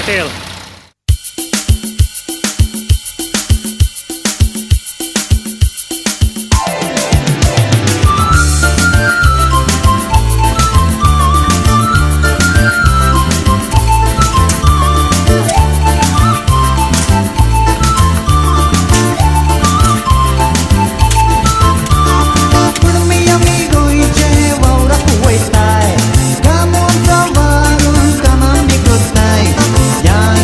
cocktail. Ya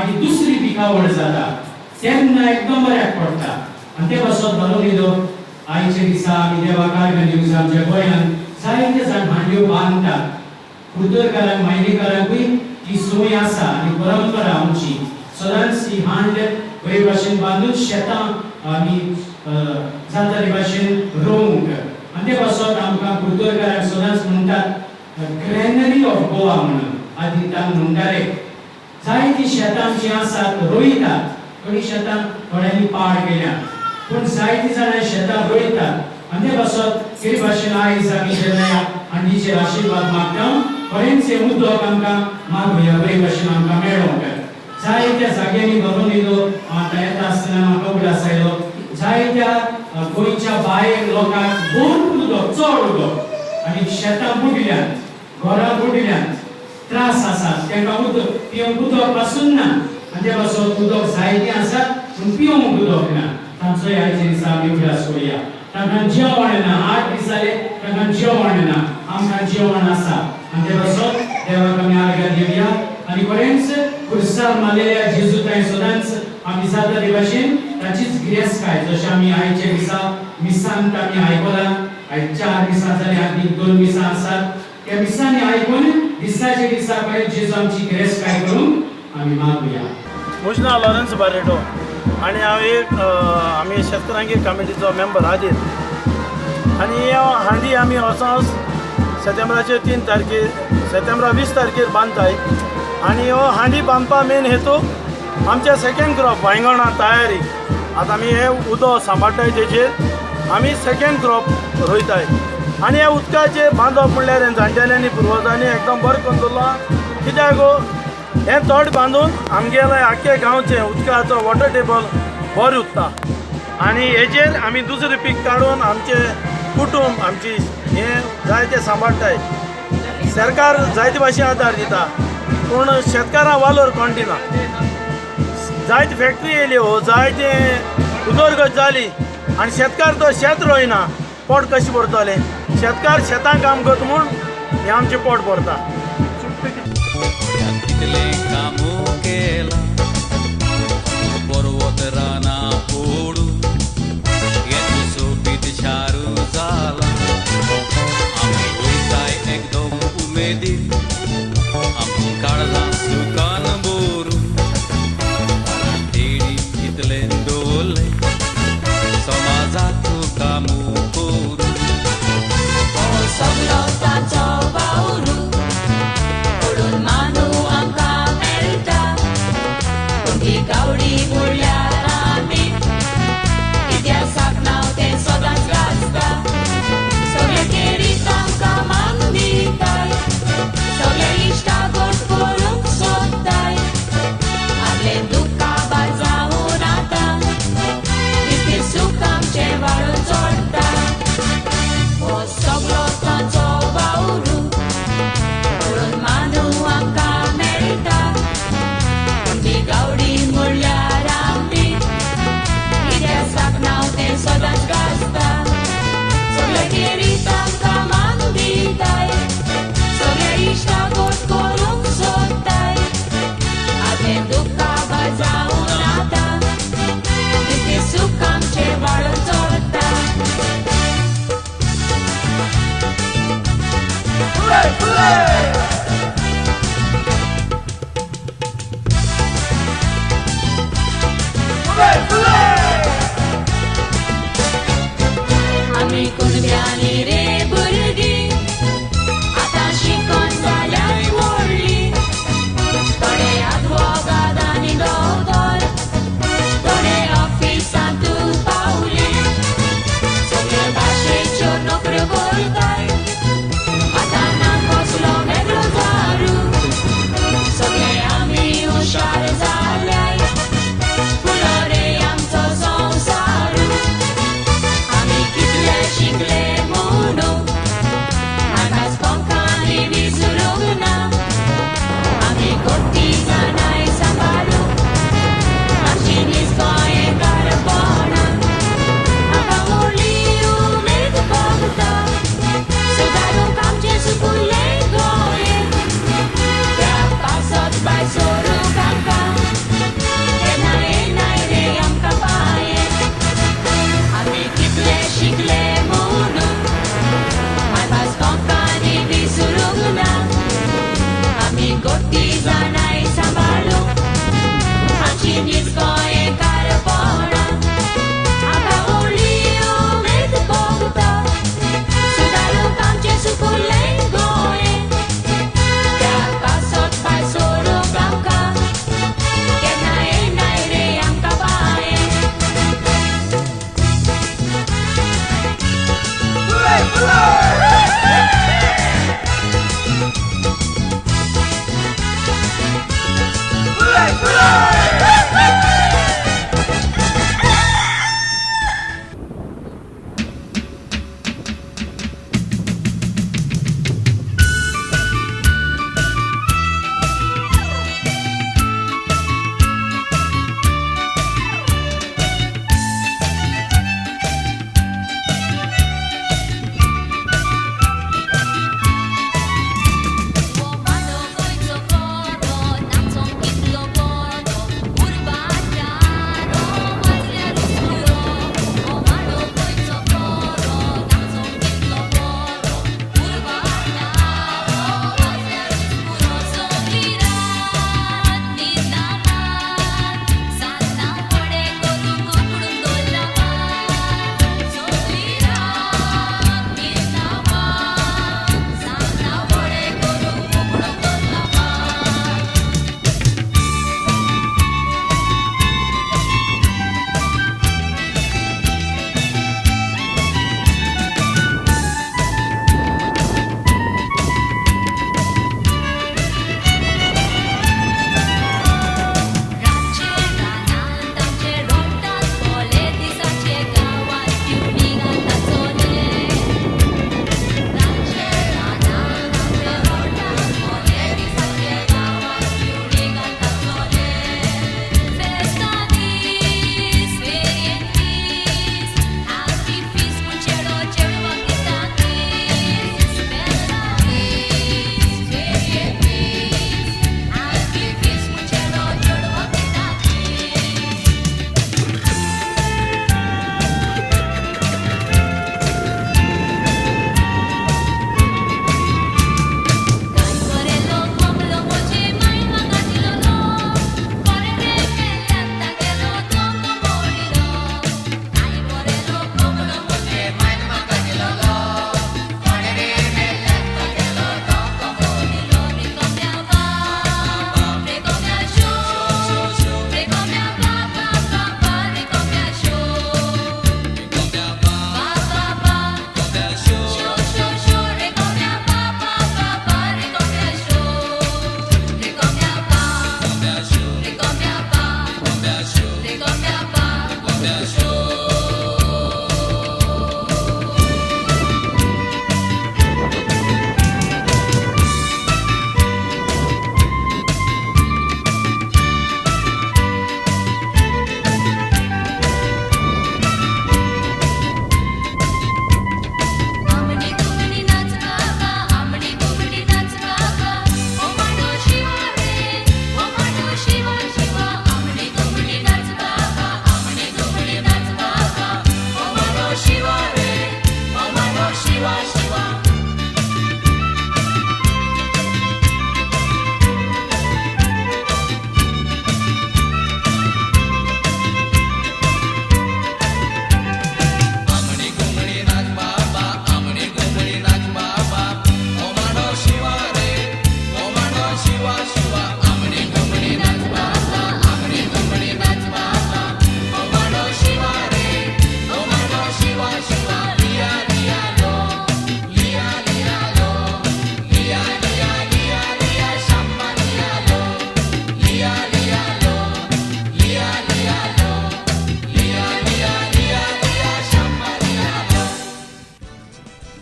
मागीर दुसरी पिकावळ जाता तेन्ना एकदम बऱ्याक पडटा आनी ते पासत घालून येयलो आयचे दिसा आमी देवाक दिवस आमच्या गोंयांत जायते जाण हांड्यो बांदतात कुडतरकारांक मायनीकारांकूय ही सोय आसा आनी परंपरा आमची सदांच ही हांड बरे भाशेन बांदून शेतां आमी जाता ते भाशेन रोवंक आनी ते पासत आमकां कुडतरकारांक सदांच म्हणटात ग्रॅनरी ऑफ गोवा म्हणून आदी तांकां म्हणटाले जायतीं शेतां आमचीं आसात रोयतात थोडीं शेतां थोड्यांनी पाड केल्या पूण जायतीं जाणां शेतां रोयतात आनी ते पासत ते भाशेन आयज आमी जेन्ना ह्या हांडीचेर आशिर्वाद मागता खरेंच हे उदक आमकां मागुया बरे भाशेन आमकां मेळोंक जायत्या जाग्यांनी भरून येयलो आतां येता आसतना म्हाका उगडास आयलो जायत्या गोंयच्या बायल लोकांक भरपूर उदक चड उदक आनी शेतां बुडल्यात घरां बुडल्यात त्रास आसात तांकां उदक पिवंक उदक पासून ना आनी ते पासत उदक जायतें आसात पूण पिवंक उदक ना तांचोय आयचे दिसा आमी उगडास करुया तांकां जेवण ना 8 दीस जाले तांकां जेवण ना आमकां जेवण आसा आनी ते पासत देवाक आमी आर्गां दिवया आनी खरेंच खुर्सार मारलेल्या जेजूताय सदांच आमी जाता ते भाशेन ताचीच गिरेस्तकाय जशें आमी आयचे दिसा मिसांत आमी आयकलां आयज 4 दिसां जाली आनी 2 मिसां आसात त्या मिसांनी आयकून दिसाचे दिसा खरेंच जेजू आमची गिरेस्तकाय करून आमी मागुया म्हजें नांव लॉरन्स बारेटो आनी हांव एक आमी शेतकारांगेर कमिटीचो मेंबर हाजीर आनी हांडी आमी वचोन सप्टेंबराचे 3 तारखेर सप्टेंबरा 20 तारखेर बांदताय आनी हो हांडी बांदपा मेन हेतू आमच्या सेकेंड क्रॉप वांयगणां तयारी आतां आमी हे उदक सांबाळटाय तेजेर आमी सेकेंड क्रॉप रोयताय आनी ह्या उदकाचेर बांदप म्हणल्यार जाणटेल्यांनी पुर्वजांनी एकदम बरें करून दवरलां कित्याक हें तोड बांदून आमगेले आख्खे गांवचें उदकाचो वॉटर टेबल बरें उरता आनी हेजेर आमी दुसरें पीक काडून आमचे कुटूंब आमची हें जायतें सांबाळटाय सरकार जायते भाशेन आदार दिता पूण शेतकारां वालोर कोण दिना जायते फॅक्टरी येयल्यो जायते उदरगत जाली आनी शेतकार तो शेत रोयना पोट कशें भरतलें शेतकार शेतां काम करता म्हूण हें आमचें पोट भरता पर्वतराना पोडू येतू सोबीत शारू जाला आमी वयताय एकदम उमेदीन आमची काळजां सुकान बोरू तेडी इतलें दवरलें समाजाचो कामू करू सगळो ताचो वावरू पडून मानू आमकां मेळटा Gotti zanai sambalu Anci niskoje karpona Aka uliu met bogta Sudalu kamche sukulengoje Kya pasot pai soro gauka Kena enai re ang kabaye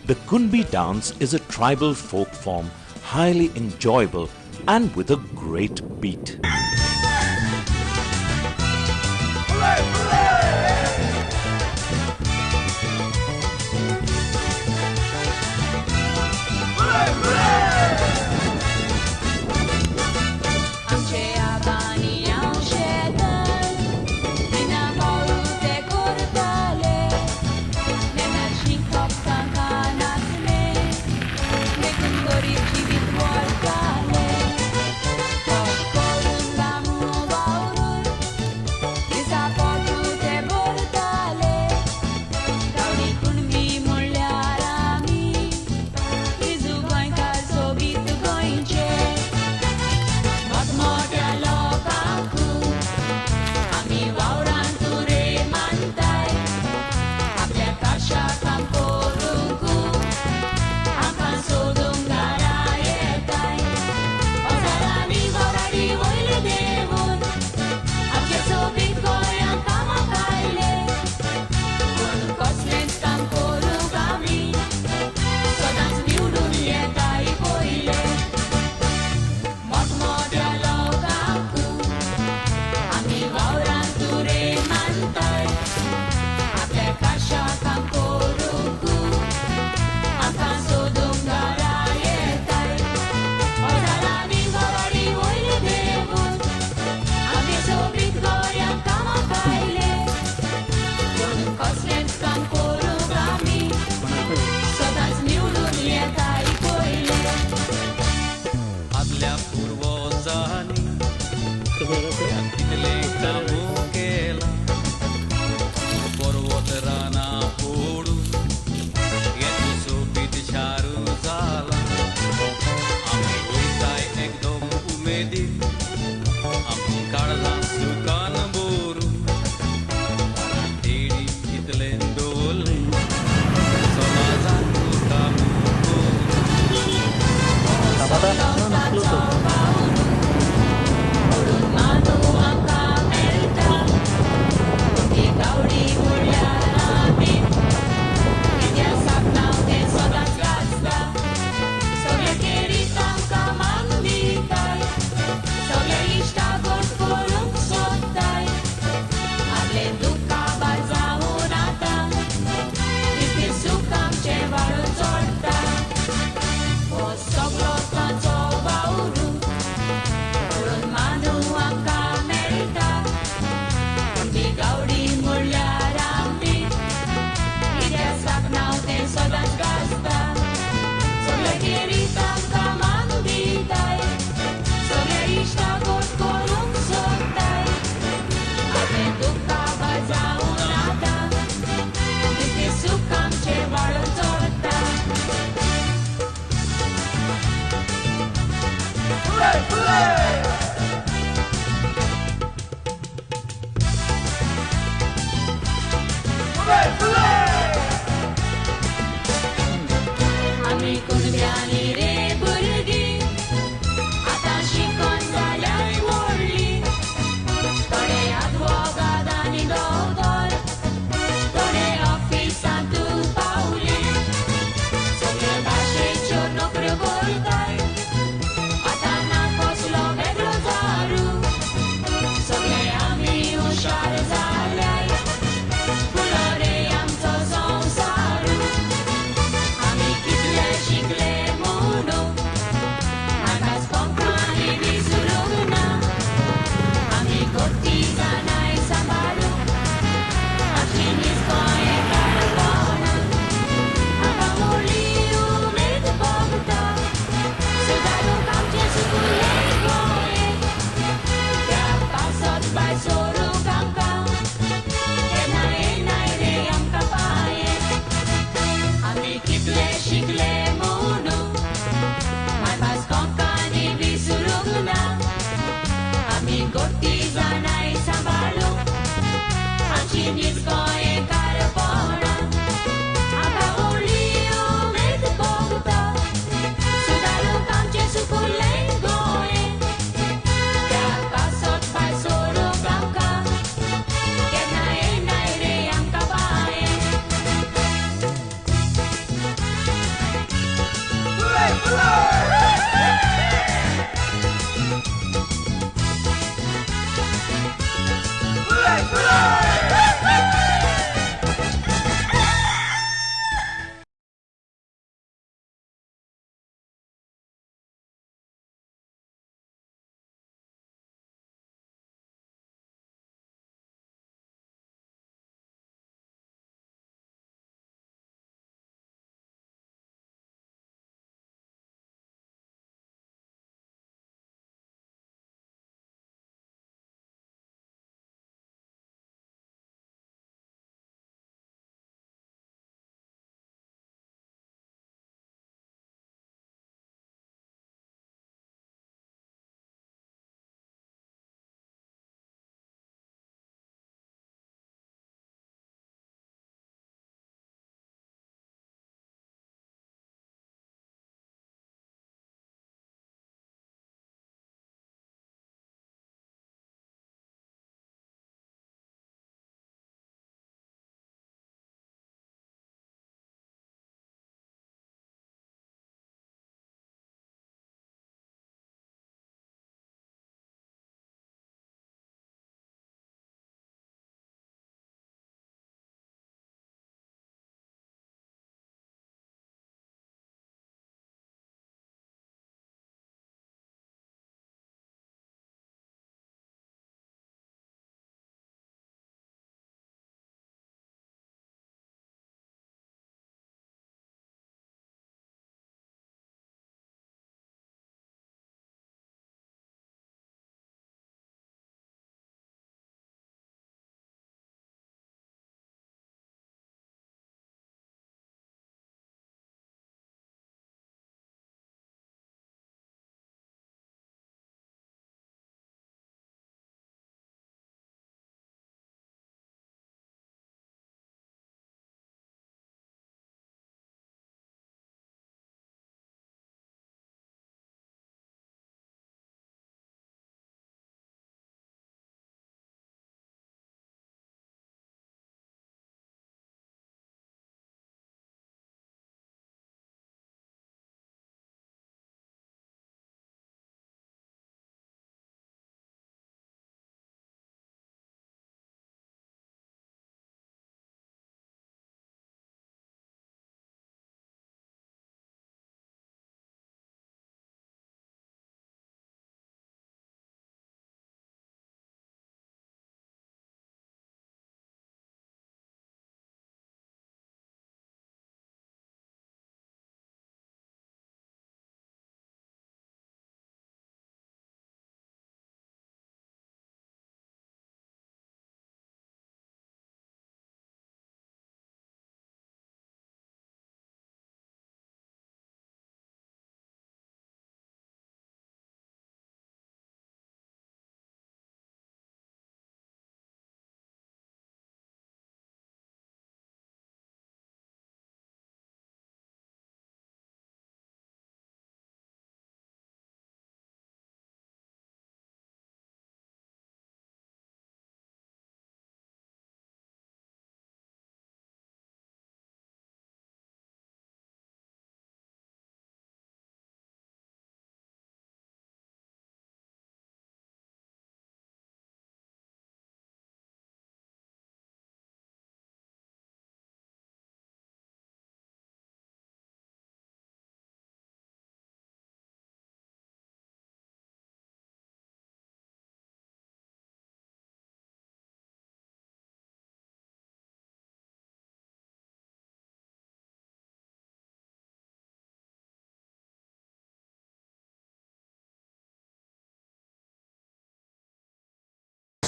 The Kunbi dance is a tribal folk form, highly enjoyable and with a great beat. कितले कामो केला पर्वत राना फोडू येतो सोबीत शारू झाला आम्ही वयताय एकदम उमेदी आम्ही काढला सुकान बोरू तेडी कितले डोले समाजात काम Manu angka melta Di gaudi mulia nabi Dia sapnau ke sodak gazda Sobie kieritang kamanditaj Sobie lista gorko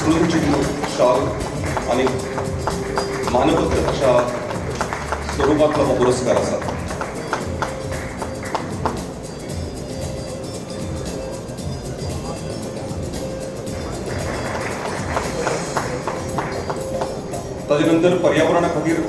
स्मृतिचिन्ह शाल आणि मानपत्र अशा स्वरूपातला हो पुरस्कार असा. ताजे नंतर पर्यावरणा खातीर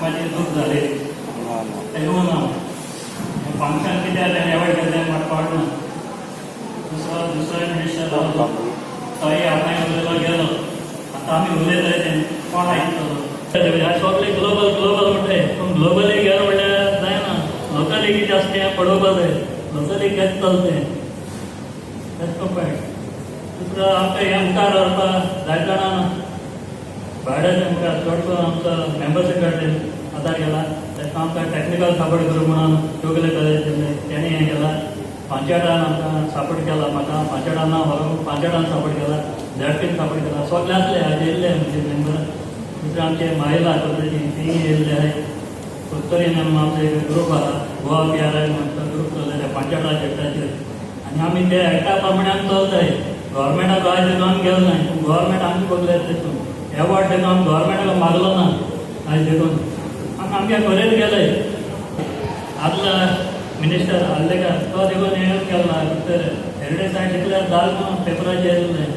माझे दुःख झाले फंक्शन किती एवॉर्ड केले म्हाका कळना. दुसऱ्या मिनिस्टर रावलो थंय आपणें गेलो. आतां आमी उलयताय तें कोण आयकतलो. सगळे ग्लोबल म्हणटाय पूण ग्लोबली गेलो म्हणल्यार जायना. लोकली कितें आसा तें पळोवपा जाय. लोकली कितें चलता तेच पॉयंट. दुसरो आमकां हें मुखार व्हरपाक जाय जाणां भाड्याच्या मुखार चड करून आमचो मेंबर सेक्रेटरी आदार केला. तेका आमकां टॅक्निकल सपोर्ट करूं म्हणून योगले कॉलेज तेणी हें केलां. पांचेडान आमकां सपोर्ट केला. म्हाका पांचेडान व्हरून पांचेडान सपोर्ट केला. झॅडपीन सपोर्ट केला. सगळे आसले हाजे येयल्ले म्हणजे मेंबर. दुसरे आमचे महिला कॉलेजी तीय येयल्ले आहाय. उत्तरेन आमचो एक ग्रूप आसा गोवा PRI म्हणटा ग्रूप चलयता पांचेडा चेट्टाचेर. आनी आमी ते एकट्या प्रमाणान चलताय. गव्हर्मेंटाक आयज काम केलें नाय पूण गव्हर्मेंट आमचे बगले तेतून एवॉर्ड देखून आमी गव्हर्मेंटाक मागलो ना. आयज देखून आमगे बरेंच गेलय. आदलो मिनिस्टर आल्लेकर तो देखून हें केला भितर हेरिटेज सायट डिक्लेअर जालें म्हणून पेपराचेर येयल्लें.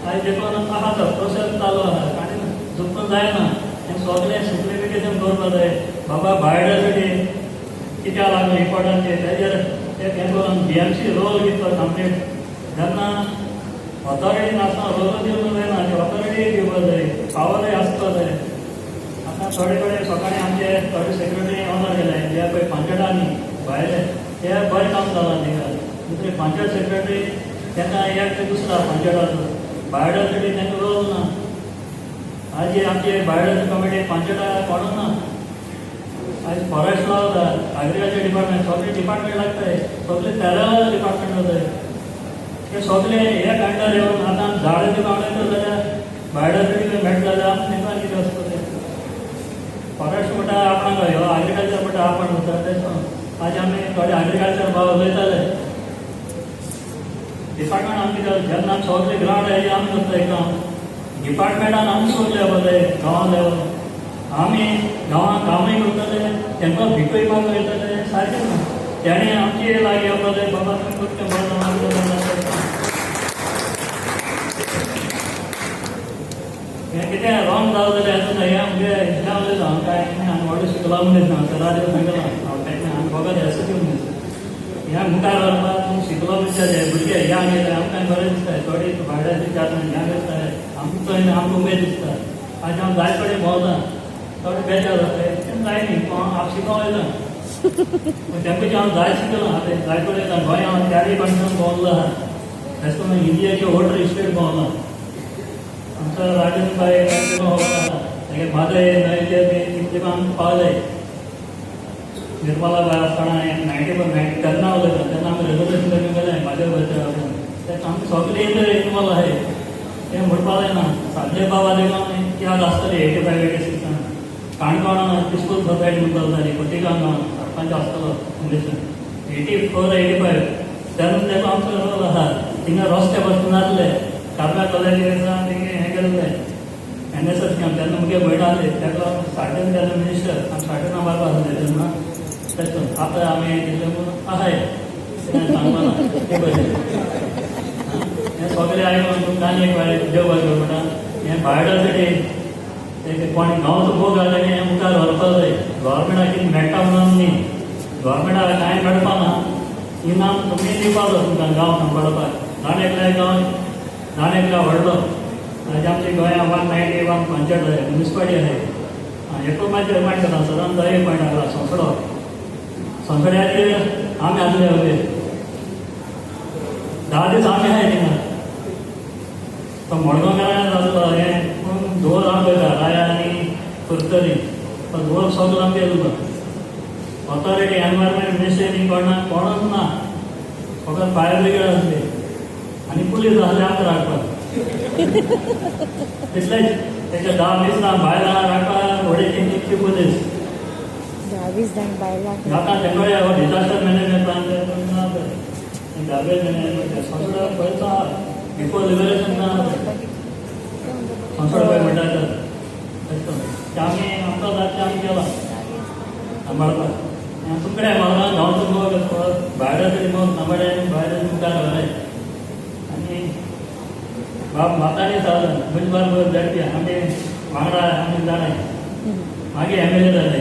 आयज देखून आहा तो प्रोसेस चालू आहा. आनी चुकून जायना. हें सगळें सिम्प्लिफिकेशन करपा जाय. बाबा बायोडायवर्सिटी कित्याक लागून इम्पॉर्टंट तेजेर हें करून BMC रोल घेतलो कंप्लीट. जेन्ना ऑथॉरिटी नासतना रोल दिवंक जायना. ती ऑथॉरिटी दिवपा जाय. पावरय आसपा जाय. आतां थोडे कडेन सकाळीं आमचे थोडे सेक्रेटरी ऑनर केले जे पळय पांचेडांनी भायले ते बरें काम जालां तिका. दुसरे पांचेड सेक्रेटरी तेका एक दुसरा पांचेडाचो बायोडायवर्सिटी तेंका रोल ना. आज आमचे बायोडायवर्सिटी कमिटी पांचेडा कोण ना. आज फॉरेस्ट लॉ जाता. एग्रीकल्चर डिपार्टमेंट सगळे डिपार्टमेंट लागताय. सगळे पॅरलल डिपार्टमेंट जाताय. ते सगळे एक अंडर येवन आतां झाडांचे कावडायचे जाल्यार बायोडायवर्सिटी मेळटा जाल्यार आमी तेंकां कितें वचपाचें. फॉरेस्ट म्हणटा आपणाक ह्यो एग्रीकल्चर म्हणटा आपण वता तेच आज आमी थोडे एग्रीकल्चर भाव उलयताले. डिपार्टमेंट आमी कितें जेन्ना सगळे ग्रावंड हेजे आमी करताय काम. डिपार्टमेंटान आमी सगळे येवपा जाय गांवां लेवल. आमी गांवांत कामय करतले तेंकां भिकूय मागूंक येतले सारकें ना. तेणें आमचे लागीं येवपा जाय. बाबा तुमी करचें बरें हें कितें रॉंग जालें जाल्यार हेतून हें आमगे हें उलयता हांव कांय आनी व्हडलें शिकला मनीस ना. राजू सांगला हांव तेका आमी फकत एसोसिएट मनीस. ह्या मुखार व्हरपाक तुमी शिकलो विचार भुरगे ह्या गेले आमकां बरें दिसता. थोडी भाड्या दितात ह्या करताय आमकां आमकां उमेद दिसता. आज हांव जाय कडेन भोंवता थोडे बेजार जाताय. तें जाय न्ही हांव शिकोंक येयला पूण तेंपाची हांव जाय शिकलो. आतां जाय कडेन गोंय हांव चारय कंट्रीन भोंवलो आहा. तेश कोन्न इंडियाचे वोटर इस्टेट भोंवला. आमचो राजन बाय मागीर म्हादय न्हंयचेर बी कितले आमकां पावले. निर्मला बाय आसतना 90 तेन्ना उलयता तेन्ना आमी रेजोल्यूशन करून गेले म्हाज्या बद्दल. तेका आमी सगळे येतले इनवॉल्व आहाय. तें म्हणपा जायना. सादले बाबा देखून याद आसतली 85-86 काणकोण पिसफूल सोसायटी म्हणून चलताली खोतीगांव सरपंच आसतलो इंग्लिशीन 84-85 तेन्ना देखून आमचो रोल आहा. थिंगा रस्ते बसून नासले. कार्ला कॉलेजीन हें केल्लें NSS कॅम्प तेन्ना मुगे भयण आसली. तेका साठेन तेन्ना मिनिस्टर आमी साठेन मारपा आसले तेन्ना तेतून आतां आमी तितले म्हणून आहाय. सांगपा ना ते पळय हें सगळें आयकून तुमकां आनी एक फावट देव बरें करूं म्हणटा. हें बायोडायवर्सिटी ते कोणी गांवचो बूक घाले की हें मुखार व्हरपा जाय. गव्हर्मेंटाक कितें मेळटा म्हणून न्ही. गव्हर्मेंटाक कांय मेळपा ना. इनाम तुमी दिवपा जाय तुमकां गांव सांबाळपाक. नाणेकल्या गांव नाणेकल्या व्हडलो आज आमच्या गोंयांत 191 पंचायत आहाय म्युनिसिपालिटी आहाय. एकोमाचेर पॉयंट केला सदांच 10 पॉयंट आसला. सोंसडो सोंसड्याचेर आमी आसले हवे 10 दीस आमी आहाय थिंगा. तो मडगांवकारान जातलो हें पूण धोल आमी पळयता राया आनी करतली. तो धोल सगळो आमगे येयलो. ऑथॉरिटी एनवायरमेंट मिनिस्ट्री कोणच ना फकत फायर ब्रिगेड असले आणि पुलीस असले आमकां राखपाक तितलेच तेच्या 10-20 बायलां राखपाक थोडेशी कितकी पुलीस 20 जाण बायलां आता तेंकडे disaster management plan garbage management सगळं पळयता बिफोर लिबरेशन ना संसद पळय म्हणटा ते आमी आमकां जाता आमी केला सांबाळपाक तुमकडे म्हाका गांवचो मग भायर तरी मग सांबाळे भायर मुखार घालय आनी बाप मातानी जालें म्हणजे बार धाडपी आमी वांगडा आमी जाणाय मागीर MLA जाले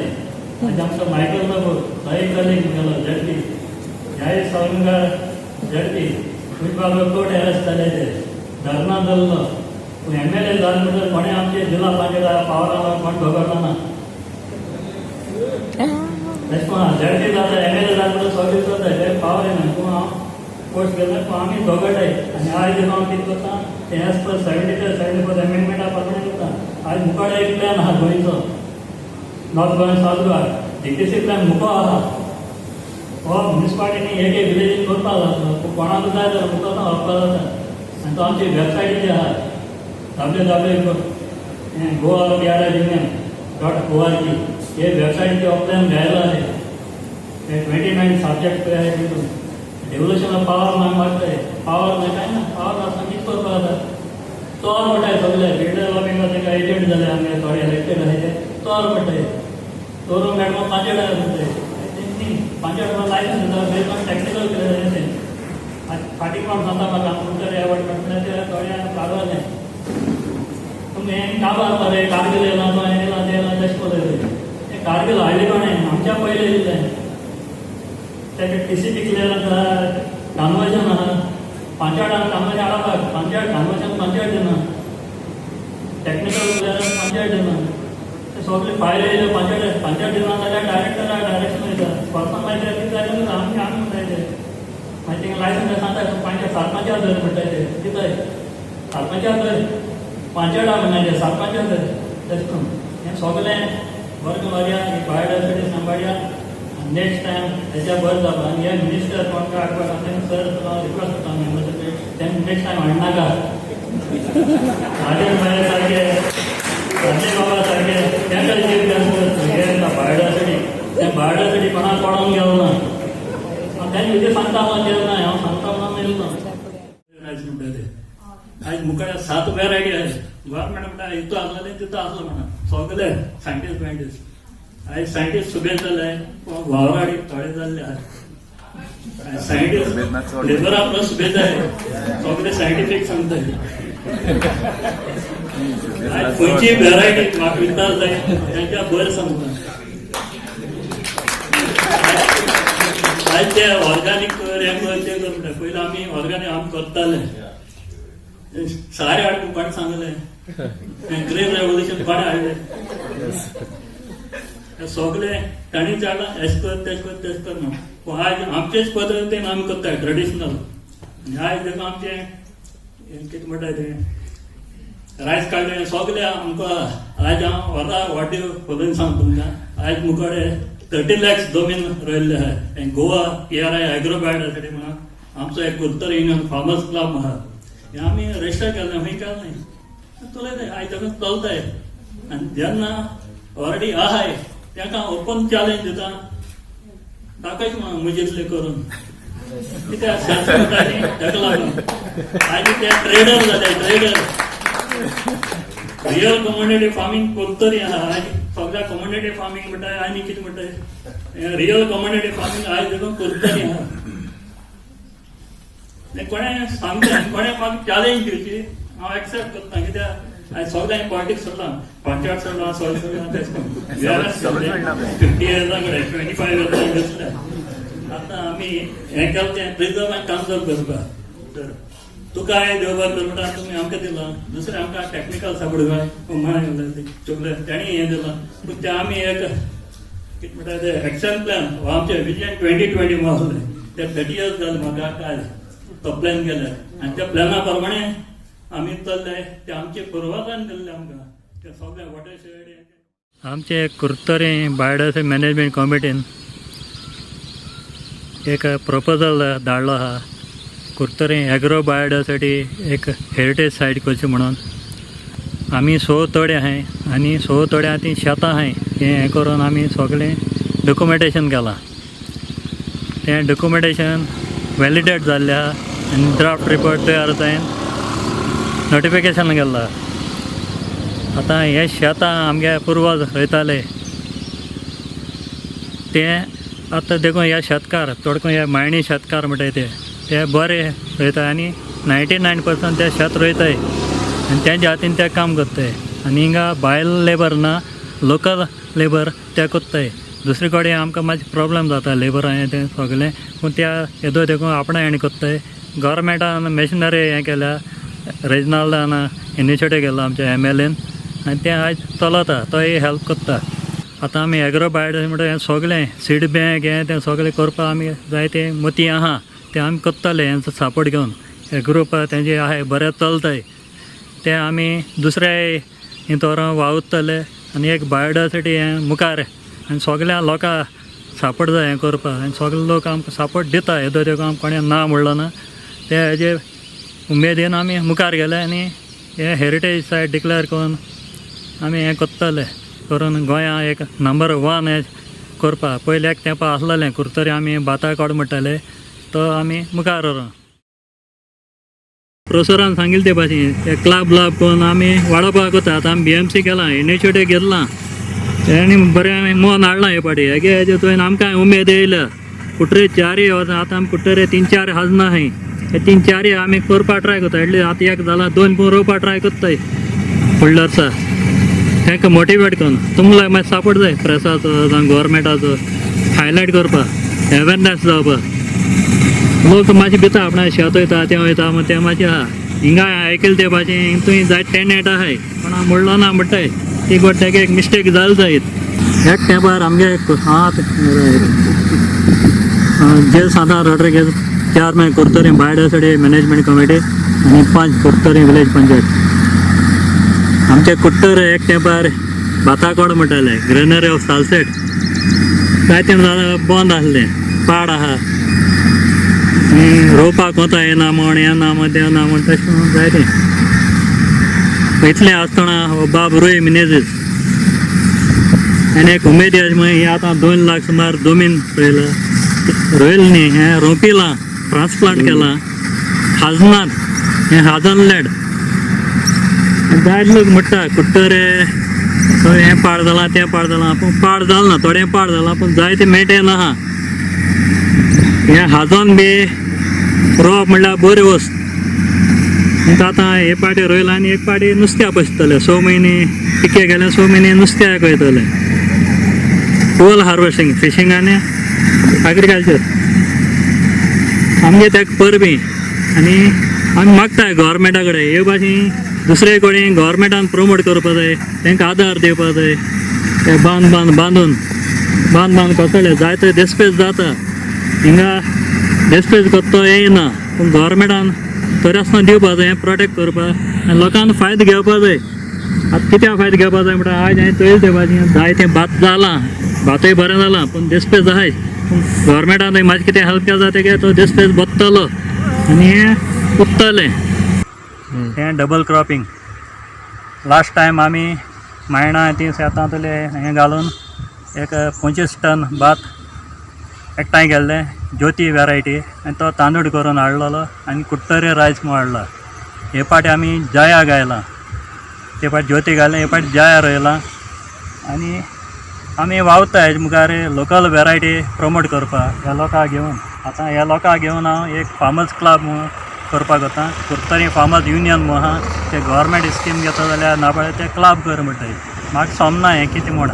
आनी आमचो मायकल बाबू थंय कलीग गेलो झडपी ह्याय सावंगार झडपी खूब बाबा कोर्ट अरेस्ट जाले ते धरना धरलो पूण MLA जाले म्हणटच कोणें आमचे जिल्हा पंचायत पावरां कोण खबर ना तेश कोण झडपी जाता MLA जाले म्हणटच सगळें जाता पावर येना पूण हांव कोर्ट गेलो पूण आमी दोगांय आनी आयज हांव कितें करता ते एज पर 74 एमेंडमेंटा प्रमाणे करता आयज मुखार एक प्लॅन आहा गोंयचो north Goa south Goa DTC plan मुको आहा हो म्युनिसिपालिटीनी एक विलेजीन करपाक लागलो कोणाक जाय जाल्यार मुको व्हरपाक जाता आनी तो आमची वेबसायटीचेर आहा www.goa.org हे वेबसायटीचे ऑप्शन घ्यायला आहे 29 सब्जेक्ट आहे तितून डेव्हल्युशन ऑफ पावर मागताय पावर नाही काय ना पावर असं किती करपाक जाता चोर म्हणटाय सगळे बिल्डर लॉबिंगाचे काय एजंट जाले आमगे थोडे इलेक्टेड आहाय ते चोर म्हणटाय चोरून मॅडम 5 म्हणटाय तेंनी 5 लायसन्स दिता बेस्ड ऑन टेक्निकल फाटीं कोण सांगता म्हाका तुमचे एवॉर्ड म्हणटा थोड्या कागज नाही तुमी काबार मरे कारगिल येयला तो येयला ते येयला तशें पळयलें ते कारगिल हाडली कोणें आमच्या पयलीं येयलें तेका TCP क्लियर आसा कन्वर्जन आहा 5 कन्वर्जन हाडपाक 5 कन्वर्जन 5 दिना टेक्निकल क्लियरन्स 5 दिना ते सगळे फायल येयले 5 दिना जाल्यार डायरेक्टराक डायरेक्शन वयता पर्सनल मागीर कितें जालें आमी म्हणटाय ते मागीर थिंगा लायसन्स सांगता सरपंचाक धर म्हणटाय ते कितें सरपंचाक धर 5 म्हणटाय सरपंचाक धर तशें करून हें सगळें वर्ग मारया बायोडायवर्सिटी सांबाळया नेक्स्ट टायम हेच्या बरें जाता आनी हे मिनिस्टर कोणका हाडपाक तें सर रिक्वेस्ट करता मेंबरशिप तें नेक्स्ट टायम हाडनाका राजेश भाई सारके संजय बाबा सारके तेंका चीफ गेस्ट हे बायोडायवर्सिटी तें बायोडायवर्सिटी कोणाक पडोवंक गेलो ना तें कितें सांगता म्हणून ना हांव सांगता म्हणून येयलो म्हणटा ते आयज मुखार 7 वेरायटी आहाय गव्हर्मेंट म्हणटा हितू आसलें तितू आसलो म्हणा सगळे सायंटिस्ट आयज सायंटिस्ट सुबेज जाले वावराडी थोडे जाल्ले आहाय सायंटिस्ट लेबर आपलो सुबेज जाय सगळे सायंटिफीक सांगताय खंयची वेरायटी म्हाका विचार जाय तेंच्या बरें सांगता आयज ते ऑर्गानीक कर हें कर तें कर म्हणटा पयलीं आमी ऑर्गानीक आमी करताले सारे हाड कोण सांगलें ग्रीन रेवोल्युशन कोणें हाडलें सगळे तांणी जाणा हेच कर तेच कर तेच कर ना आयज आमचेच पद्दतीन आमी करताय ट्रेडिशनल आयज देखून आमचे कितें म्हणटाय तें रायस काडलें सगळे आमकां आयज हांव वाटे खोलून सांगता तुमकां आयज मुखाडे 30 lakhs जमीन रोयल्ले आहाय गोवा PRI एग्रो बायोडायवर्सिटी म्हणून आमचो एक कुर्तर युनियन फार्मर्स क्लब आहा हें आमी रजिस्टर केलें खंय केलें नाही चलयताय आयज देखून चलताय आनी जेन्ना ऑलरेडी आहाय ताका ओपन चॅलेंज दिता ताकाच मुजितले करून कित्याक ताका लागून आयज ते ट्रेडर जाले ट्रेडर रियल कम्युनिटी फार्मिंग करतरी आहा आयज सगळ्या कम्युनिटी फार्मिंग म्हणटाय आनी कितें म्हणटाय रियल कम्युनिटी फार्मिंग आयज देखून करतरी आहा कोणें सांगता कोणें म्हाका चॅलेंज दिवची हांव एक्सेप्ट करता कित्याक आयज सगळ्यांक पॉलिटिक्स सोडला पंचायत सोडला सोय सोडला तेच करून 50 years 25 years बसल्या आतां आमी हें केलें तें प्रिजर्व आनी कन्जर्व करपाक तर तुका हांवें देवबार कर म्हणटा तुमी आमकां दिलां दुसरें आमकां टॅक्निकल सापड गोंय चुकले तेणी हें दिलां पूण तें आमी एक कितें म्हणटा तें एक्शन प्लॅन हो आमचें विजन 2020 आसलें ते 30 years जालें म्हाका आयज तो प्लॅन केले आनी त्या प्लॅना प्रमाणे आमी चल्ले ते आमचे पुर्वजान दिल्ले आमकां ते सगळे वॉटरशेड आमचे कुर्तरे बायोडायवर्सिटी मॅनेजमेंट कमिटीन एक प्रपोजल धाडलो आहा कुर्तरी एग्रो बायोडायवर्सिटी एक हेरिटेज सायट करची म्हणून. आमी 100 तोडे आहाय आनी 100 तोड्या ती शेतां आहाय हें करून आमी सगळें डॉक्युमेंटेशन केलां. तें डॉक्युमेंटेशन वॅलिडेट जाल्लें आहा आनी ड्राफ्ट रिपोर्ट तयार जावन नोटिफिकेशन गेलां. आतां हे शेतां आमगे पुर्वज रोयताले तें आतां देखून ह्या शेतकार तोडकून हे मायणी शेतकार म्हणटाय ते बरे रोयताय आनी 99% ते शेत रोयताय आनी तेंच्या हातीन ते काम करताय. आनी हिंगा भायल लेबर ना, लोकल लेबर ते कोत्ताय. दुसरे कडेन आमकां मातशें प्रॉब्लेम जाता लेबरां हें तें सगलें, पूण त्या येदो देखून आपणा हेणी कोत्ताय. गव्हर्मेंटान मेशिनरी हें केल्या, रिजनलान इनिशिएटीव केला आमच्या MLAन आनी तें आयज चलता, तोय हेल्प कोत्ता. आतां आमी एग्रो बायोडायवर्सिटी म्हणटा हें सगलें सीड बँक हें तें सगलें करपा आमी जायते मती आहा ते आमी कोत्ताले हेंचो सपोर्ट घेवन. हे ग्रूप तेंचे आहाय बरें चलताय ते आमी दुसऱ्या हितोरां वावुरतले आनी एक बायोडायवर्सिटी हें मुखार आनी सगल्या लोकां सपोर्ट जाय हें करपा आनी सगळे लोक आमकां सपोर्ट दिता. येदो देखून आमकां कोणें ना म्हणलो ना, ते हेजे उमेदीन आमी मुखार गेले आनी हे हेरिटेज सायट डिक्लेअर करून आमी हें कोत्ताले करून गोंयां एक नंबर 1 हें करपा. पयले एक तेंपा आसलेलें कुर्तरी आमी बाता कोड म्हणटाले तो आमी मुखार व्हरोन प्रोफेसरान सांगिल्लें ते भाशेन ते क्लब करून आमी वाडोवपाक कोता. आतां आमी BMC केलां, इनिशिएटीव घेतलां आनी बरें आमी मोन हाडलां हे पाटी. हेजे तुवें आमकां उमेद येयल्या कुट्रे 4 आतां आमी कुट्टरे 3-4 हाजना आहाय. हे 3-4 आमी करपा ट्राय कोत्ता. एटलीस्ट आतां एक जाला 2 पूण रोवपा ट्राय कोत्ताय फुडल्या वर्सा. तांकां मोटिवेट करून तुमकां मातशें सपोर्ट जाय प्रेसाचो जावं गव्हर्मेंटाचो हायलायट करपा, अवेरनेस जावपा. लोक मातशें भिता आपणा शेत वयता तें वयता म्हण तें मातशें आहा. हिंगा आयकलें ते भाशेन थंय जाय टेनेट आहाय पूण हांव म्हणलो ना म्हणटाय ती गोट तेका एक मिस्टेक जाल जायत. एक तेंपार आमगे जे सादार रोड्रिगेज चेअरमॅन कुर्तरी बायोडायवर्सिटी मॅनेजमेंट कमिटी आनी 5 कुर्तरी विलेज पंचायत. आमचे कुट्टर एक तेंपार बाताकोड म्हणटाले ग्रेनरी ऑफ सालसेट. जायते बंद आसलें, पाड आहा रोवपाक वता येना म्हण तें ना म्हण तशें म्हणून जायतें. इतलें आसतना हो बाब रोय मिनेजीस आनी एक उमेद ही आतां 2 लाख सुमार जमीन रोयला न्ही. हें रोंपिलां, ट्रान्सप्लांट केलां हाजनात, हें हाजन लँड. जायते लोक म्हणटा कुट्टरे हें पाड जालां तें पाड जालां, पूण पाड जालें ना. थोडें पाड जालां पूण जायतें मेंटेन आहा. हें हाजोन बी रोवप म्हणल्यार बरी वस्त. आतां हे पाटी रोयलां आनी एक पाटी नुस्त्या पसतले. 6 म्हयने पिके गेले, 6 म्हयने नुस्त्याक वयतले. फूल हार्वेस्टिंग, फिशींग आनी एग्रीकल्चर आमगे तेका परबी. आनी आमी मागताय गव्हर्मेंटा कडेन हे भाशेन दुसरे कडेन गव्हर्मेंटान प्रमोट करपा जाय, तांकां आदार दिवपा जाय. ते बांद कोसळे जायते डिस्पेस जाता. हिंगा डिस्पेस कोत्तो येयना पूण गव्हर्मेंटान तरी आसतना दिवपा जाय, प्रोटेक्ट करपा आनी लोकांक फायदो घेवपा जाय. आतां कित्याक फायदो घेवपा जाय म्हणटा आयज हांवें चोयल ते भाशेन जायतें भात जालां, भातूय बरें जालां पूण डिस्पेस आहाय. पूण गव्हर्मेंटान मातशें कितें हेल्प केलें जाता तेगे तो डिस्पेस बसतलो आनी हें उत्तलें. हें डबल क्रॉपिंग. लास्ट टायम आमी मायणां ती शेतांतले हें घालून एक 25 टन भात एकठांय गेल्लें ज्योती वेरायटी आनी तो तांदूळ करून हाडलेलो आनी कुट्टरे रायस म्हूण हाडला. हे पाटी आमी जया गायलां, ते पाटी ज्योती घालें, हे पाटी जया रोयलां. आनी आमी वावता हेजे मुखार लोकल वेरायटी प्रमोट करपा ह्या लोकांक घेवन. आतां ह्या लोकांक घेवन हांव एक फार्मर्स क्लब म्हूण करपाक वता. कुर्तरी फार्मर्स युनियन म्हूण आहा, ते गव्हर्मेंट स्कीम घेता जाल्यार नाबार्ड ते क्लब कर म्हणटाय. म्हाका समना हें कितें म्हण.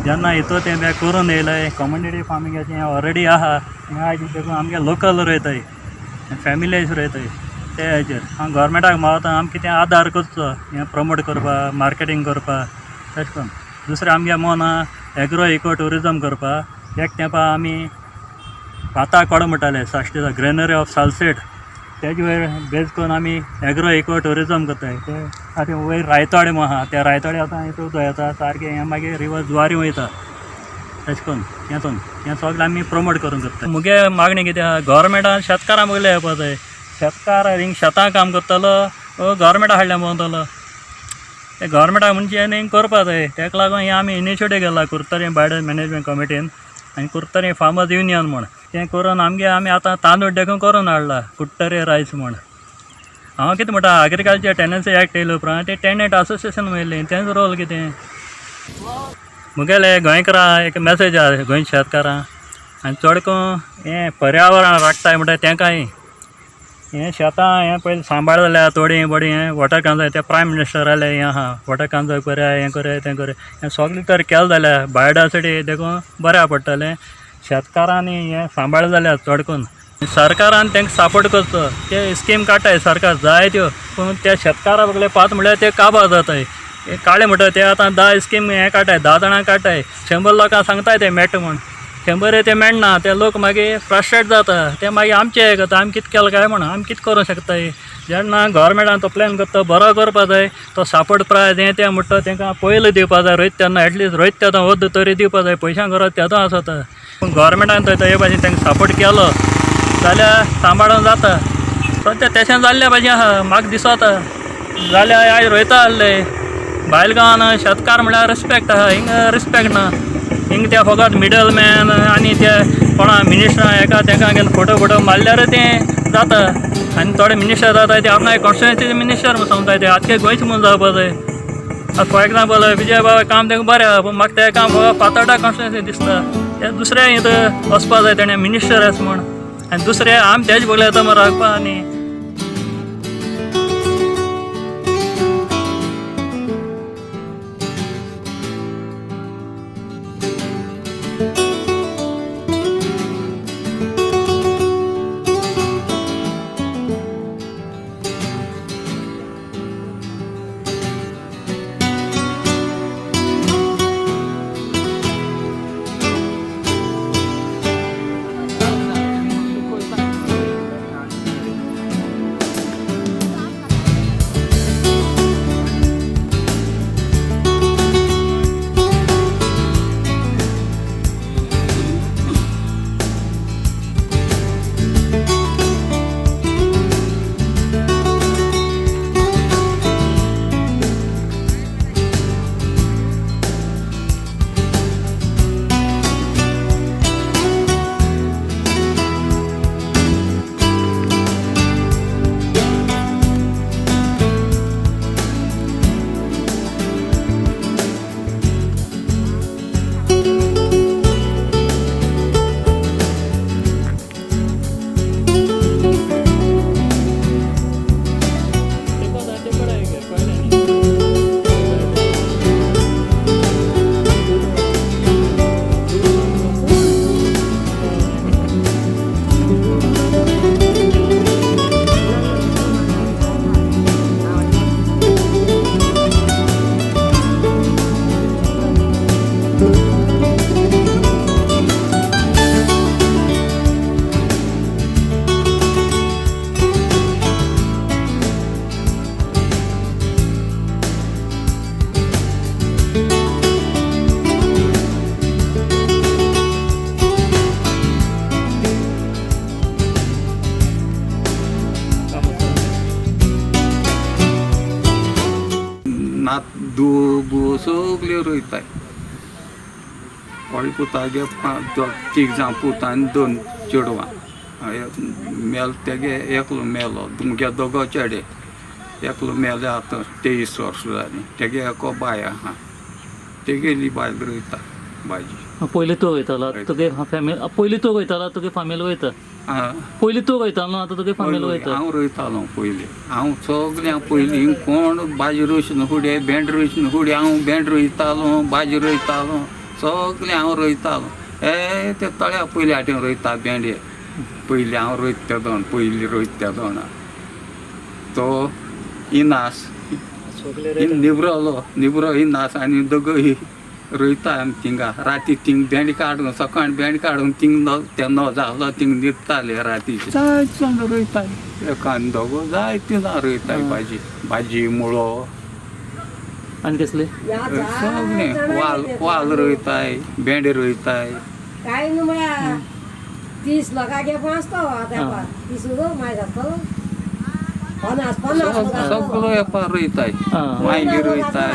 जेन्ना हितून तें बॅग करून येयलें कम्युनिटी फार्मिंगाचें हें ऑलरेडी आहा. हें आयज देखून आमगे लोकल रोयताय, फॅमिलीज रोयताय. ते हेजेर हांव गव्हर्मेंटाक मागता आमकां कितें आदार करचो हें प्रमोट करपा, मार्केटींग करपा तशें करून. दुसरें आमगे मोन आहा एग्रो इको टुरिजम करपा. एक तेंपा आमी भाता कोड म्हणटाले साश्टीचा ग्रेनरी ऑफ सालसेट, तेजे वयर बेज करून आमी एग्रो इको टुरिजम करताय. ते खातीर वयर रायतोडे म्हूण आहा, त्या रायतोडे आतां हितून येता सारकें हें मागीर रिवर जुवारी वयता. तेश कोन्न हें सगळें आमी प्रमोट करूंक करता. मुगे मागणी कितें आहा, गव्हर्मेंटान शेतकारां मुगेले येवपा जाय. शेतकार हिंग शेतां काम करतलो गव्हर्मेंटा हाडल्या पावतलो. ते गव्हर्मेंटाक म्हणजे हिंग करपा जाय. ताका लागून हें आमी इनिशिएटीव केला कुर्तरी बार्डर मॅनेजमेंट कमिटीन आनी कुर्तरी फार्मर्स युनियन म्हण. तें करून आमी आतां तांदूळ देखून करून हाडला कुट्टरी रायस म्हण. हांव कितें म्हणटा, एग्रीकल्चर टेनन्सी एक्ट येयलो उपरांत ते टेनंट असोसिएशन वयलें तेंच रोल कितें. मुगेले गोंयकारां एक मॅसेज आहा गोंय शेतकारां आनी चड करून हें पर्यावरण राखताय म्हणटा तेंकाय हें शेतां हें पयलीं सांबाळ जाल्यार थोडी बडी हें वॉटर कन्जर्व ते प्रायम मिनिस्टर आले हें आहा वॉटर कन्जर्व करया हें करया तें करया हें सगळें तर केलें जाल्यार बायोडायवर्सिटी देखून बऱ्या पडटलें. शेतकारांनी हें सांबाळ जाल्यार चड करून सरकारान तांकां सपोर्ट करचो. ते स्कीम काडटाय सरकार जाय त्यो, पूण त्या शेतकारा बगले पात म्हळ्यार ते काबार जाताय. हे काळे म्हणटा ते आतां 10 स्कीम हें काडटाय 10 जाणांक काडटाय 100 लोकांक सांगताय ते मेळटा म्हण. 100 ते मेळना ते लोक मागीर फ्रस्ट्रेट जाता. ते मागीर आमचें हें करता आमी कितें केलें काय म्हण आमी कितें करूंक शकताय. जेन्ना गव्हर्मेंटान तो प्लॅन करता बरो करपा जाय तो सपोर्ट प्रायज हें तें म्हणटा तांकां पयलीं दिवपा जाय. रोयता तेन्ना एटलिस्ट रोयता तेन्ना वद्द तरी दिवपा जाय. पयशां करत तेदो आसता. पूण गव्हर्मेंटान थंय हे भाशेन तांकां सपोर्ट केलो जाल्यार सांबाळून जाता. सद्या तेशें जाल्ल्या भाशेन आहा म्हाका दिसता जाल्यार आयज रोयता आसले भायल गांवान शेतकार म्हळ्यार रिस्पेक्ट आहा. हिंगा रिस्पेक्ट ना. हिंग ते फकत मिडल मॅन आनी ते कोणा मिनिस्टरां हेका तेका घेवन फोटो मारल्यार तें जाता. आनी थोडे मिनिस्टर जाताय ते आपणाक कॉन्स्टिट्युएन्सीचे मिनिस्टर म्हूण सांगताय ते आतां गोंयचे म्हूण जावपा जाय. आतां फॉर एग्जाम्पल विजय बाबा काम तेका बरें आहा पूण म्हाका तें काम फातोर्डा कॉन्स्टिट्युएन्सी दिसता. ते दुसऱ्या हितून वचपा जाय तेणें मिनिस्टर आसा म्हूण आनी दुसरे आमी तेज बगले येता म्हूण राखपा न्ही. नात दूब सगल्यो रोयताय. व्हडले पुतागे 3 जावं पुतां आनी 2 चेडवां. मेल तेगे एकलो मेलो तुमगे दोगो चेडे एकलो मेले आतां 23 वर्सां जालीं. तेगे एको बाय आहा तेगेली बायल रोयता भाजी. पयलीं तूं वयतालो तुगे फॅमिली पयलीं तूं वयतालो तुगे फॅमिली वयता. पयलीं तूं वयतालो आतां तुगे फॅमिली वयता. हांव रोयतालो पयलीं. हांव सगळ्यांक पयलीं कोण भाजी रोयशन फुडें भेंड रोयशन फुडें हांव भेंड रोयतालो भाजी रोयतालो सगळें हांव रोयतालो. हे ते तळ्या पयलीं हाटीन रोयता भेंडे पयलीं हांव रोयता दोन पयलीं रोयता दोन तो इनास निब्रो इनास आनी दोगूय रोयता आमी थिंगा राती थिंग भेंड काडून सकाळ भेंड काडून थिंग ते 9 जालो थिंग न्हिदताले रातीचे जायत जाण रोयताय. एकान दोगो जायती जाण रोयताय भाजी मुळो आनी कसले सगळे वाल रोयताय भेंडे रोयताय काय न्हू म्हळ्यार 30 लोकांचे 5 तो आता 30 माय जातो 50 सगळो वेपार रोयताय वांयगी रोयताय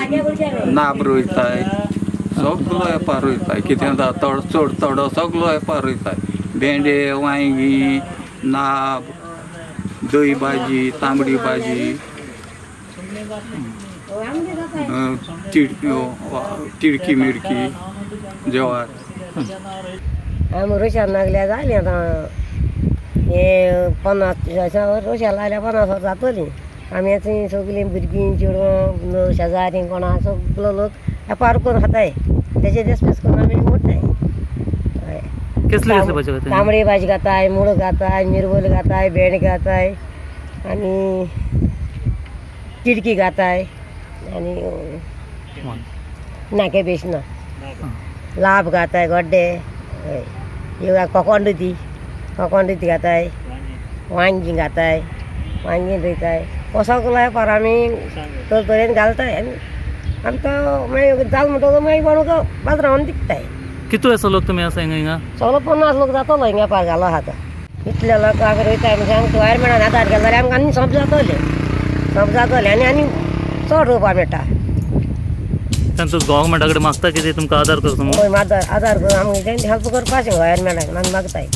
नाब रोयताय सगळो वेपार रोयताय कितें जाता चड तोडो सगळो वेपार रोयताय भेंडे वांयगी नाब दही भाजी तांबडी भाजी तिडकी मिडकी जेवार आमी रोशान लागल्या जाली आतां हे 50 रोशा लागल्या 50 वर्सां जातलीं आमी थंय सगळीं भुरगीं चेडवां शेजारी कोणा सगळो लोक वेपार करून खाताय तेजे देसपेस करून आमी मोडटाय कसले कसले भाजी खाता तांबडी भाजी घाताय मुळो घाताय मिरवल घाताय भेंड घाताय आनी तिडकी घाताय आनी नाके बेसना लाभ घाताय गड्डे हय कोकोंडुती घाताय वांगी घाताय वांगी रोयताय सगलो वेपार आमी तरेन घालताय आनी तो मागीर जाल म्हणटकच मागीर कोणूक बाजारान व्हरून विकताय कितू असो लोक तुमी आसा हिंगा सगलो 50 लोक जातलो हिंगा वेपार घालो आतां इतले लोकांक रोयताय म्हणजे आमकां वायर मेळान आदार केलो जाल्यार आमकां आनी सोंप जातले आनी चड रोवपा मेळटा तांचो गव्हर्मेंटा कडेन मागता कितें तुमकां आदार करचो हय आदार करून आमकां हेल्प करपाचें वायर मेळान आमी मागताय